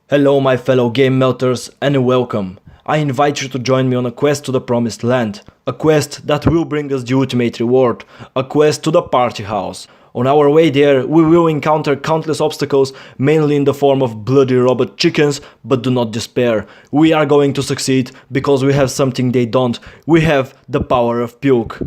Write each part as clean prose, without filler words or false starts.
Hello my fellow game melters and welcome. I invite you to join me on a quest to the promised land. A quest that will bring us the ultimate reward. A quest to the party house. On our way there, we will encounter countless obstacles, mainly in the form of bloody robot chickens, but do not despair. We are going to succeed because we have something they don't. We have the power of puke.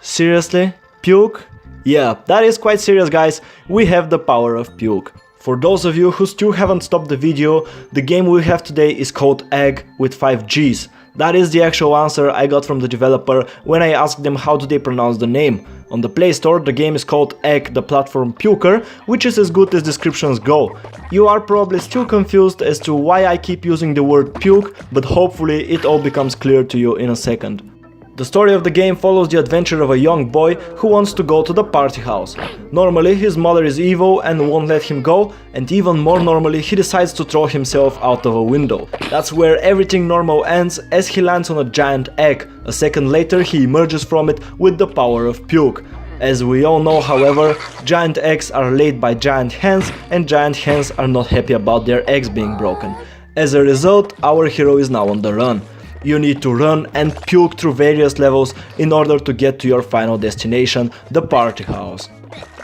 Seriously? Puke? Yeah, that is quite serious, guys. We have the power of puke. For those of you who still haven't stopped the video, the game we have today is called Eggggg with 5 Gs. That is the actual answer I got from the developer when I asked them how do they pronounce the name. On the Play Store, the game is called Eggggg the Platform Puker, which is as good as descriptions go. You are probably still confused as to why I keep using the word puke, but hopefully it all becomes clear to you in a second. The story of the game follows the adventure of a young boy who wants to go to the party house. Normally his mother is evil and won't let him go, and even more normally he decides to throw himself out of a window. That's where everything normal ends as he lands on a giant egg. A second later he emerges from it with the power of puke. As we all know, however, giant eggs are laid by giant hens, and giant hens are not happy about their eggs being broken. As a result, our hero is now on the run. You need to run and puke through various levels in order to get to your final destination, the party house.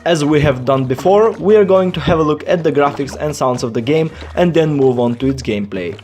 As we have done before, we are going to have a look at the graphics and sounds of the game and then move on to its gameplay.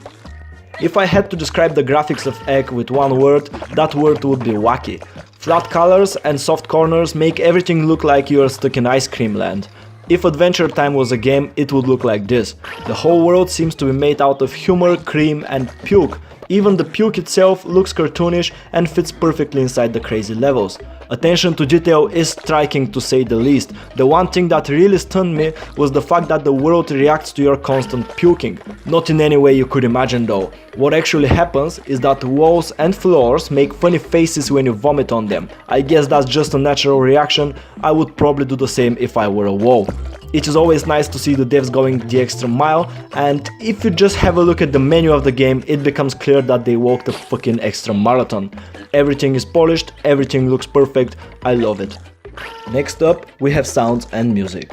If I had to describe the graphics of Eggggg with one word, that word would be wacky. Flat colors and soft corners make everything look like you are stuck in ice cream land. If Adventure Time was a game, it would look like this. The whole world seems to be made out of humor, cream and puke. Even the puke itself looks cartoonish and fits perfectly inside the crazy levels. Attention to detail is striking to say the least. The one thing that really stunned me was the fact that the world reacts to your constant puking. Not in any way you could imagine though. What actually happens is that walls and floors make funny faces when you vomit on them. I guess that's just a natural reaction. I would probably do the same if I were a wall. It is always nice to see the devs going the extra mile, and if you just have a look at the menu of the game, it becomes clear that they walked a fucking extra marathon. Everything is polished, everything looks perfect, I love it. Next up, we have sounds and music.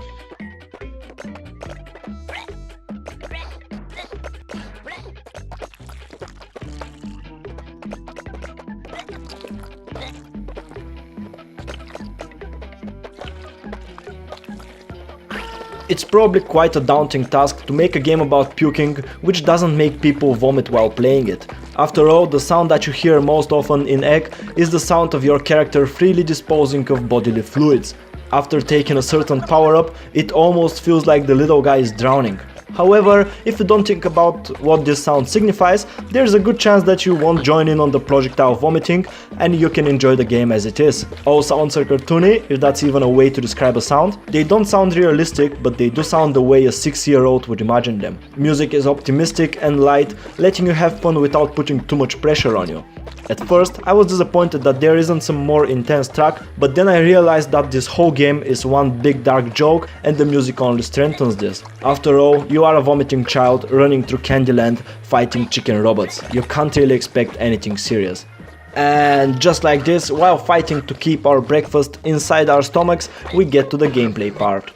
It's probably quite a daunting task to make a game about puking which doesn't make people vomit while playing it. After all, the sound that you hear most often in Eggggg is the sound of your character freely disposing of bodily fluids. After taking a certain power-up, it almost feels like the little guy is drowning. However, if you don't think about what this sound signifies, there's a good chance that you won't join in on the projectile vomiting and you can enjoy the game as it is. All sounds are cartoony, if that's even a way to describe a sound. They don't sound realistic, but they do sound the way a 6-year-old would imagine them. Music is optimistic and light, letting you have fun without putting too much pressure on you. At first, I was disappointed that there isn't some more intense track, but then I realized that this whole game is one big dark joke and the music only strengthens this. After all, you are a vomiting child running through Candyland fighting chicken robots. You can't really expect anything serious. And just like this, while fighting to keep our breakfast inside our stomachs, we get to the gameplay part.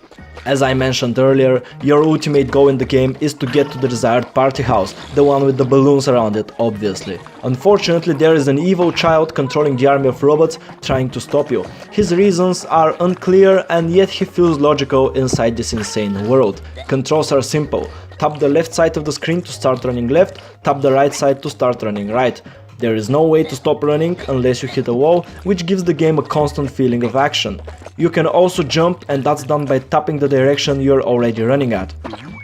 As I mentioned earlier, your ultimate goal in the game is to get to the desired party house, the one with the balloons around it, obviously. Unfortunately, there is an evil child controlling the army of robots trying to stop you. His reasons are unclear and yet he feels logical inside this insane world. Controls are simple. Tap the left side of the screen to start running left, tap the right side to start running right. There is no way to stop running unless you hit a wall, which gives the game a constant feeling of action. You can also jump, and that's done by tapping the direction you're already running at.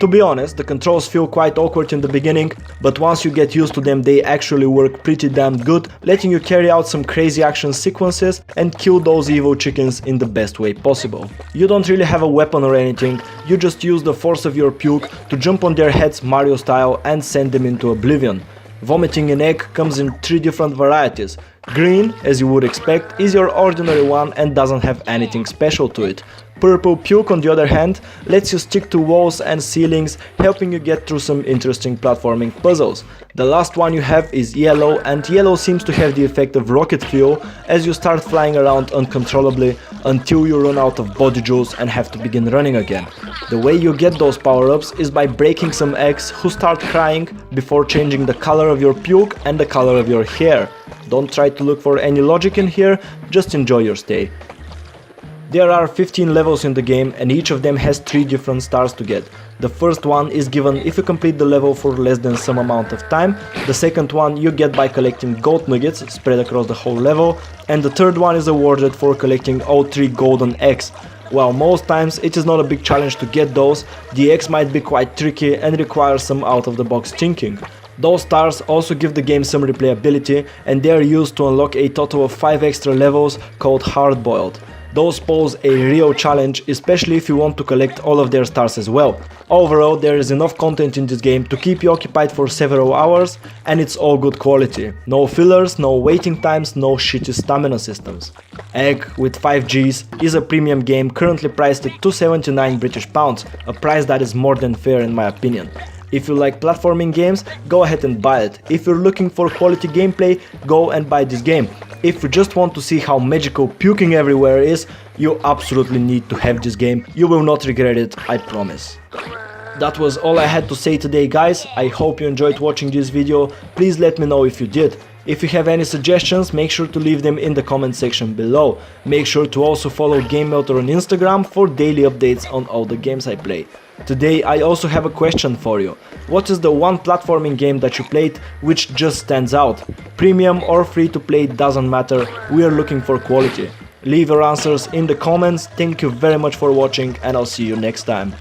To be honest, the controls feel quite awkward in the beginning, but once you get used to them they actually work pretty damn good, letting you carry out some crazy action sequences and kill those evil chickens in the best way possible. You don't really have a weapon or anything, you just use the force of your puke to jump on their heads Mario style and send them into oblivion. Vomiting in Eggggg comes in 3 different varieties. Green, as you would expect, is your ordinary one and doesn't have anything special to it. Purple Puke, on the other hand, lets you stick to walls and ceilings, helping you get through some interesting platforming puzzles. The last one you have is Yellow, and Yellow seems to have the effect of rocket fuel as you start flying around uncontrollably until you run out of body jewels and have to begin running again. The way you get those power-ups is by breaking some eggs who start crying before changing the color of your puke and the color of your hair. Don't try to look for any logic in here, just enjoy your stay. There are 15 levels in the game and each of them has 3 different stars to get. The first one is given if you complete the level for less than some amount of time, the second one you get by collecting gold nuggets spread across the whole level, and the third one is awarded for collecting all 3 golden eggs. While most times it is not a big challenge to get those, the eggs might be quite tricky and require some out-of-the-box thinking. Those stars also give the game some replayability and they are used to unlock a total of 5 extra levels called hard-boiled. Those pose a real challenge, especially if you want to collect all of their stars as well. Overall, there is enough content in this game to keep you occupied for several hours, and it's all good quality. No fillers, no waiting times, no shitty stamina systems. Eggggg, with 5 Gs, is a premium game currently priced at £279 British, a price that is more than fair in my opinion. If you like platforming games, go ahead and buy it. If you're looking for quality gameplay, go and buy this game. If you just want to see how magical puking everywhere is, you absolutely need to have this game. You will not regret it, I promise. That was all I had to say today, guys. I hope you enjoyed watching this video. Please let me know if you did. If you have any suggestions, make sure to leave them in the comment section below. Make sure to also follow GameMelter on Instagram for daily updates on all the games I play. Today I also have a question for you. What is the one platforming game that you played which just stands out? Premium or free to play, doesn't matter, we are looking for quality. Leave your answers in the comments. Thank you very much for watching and I'll see you next time.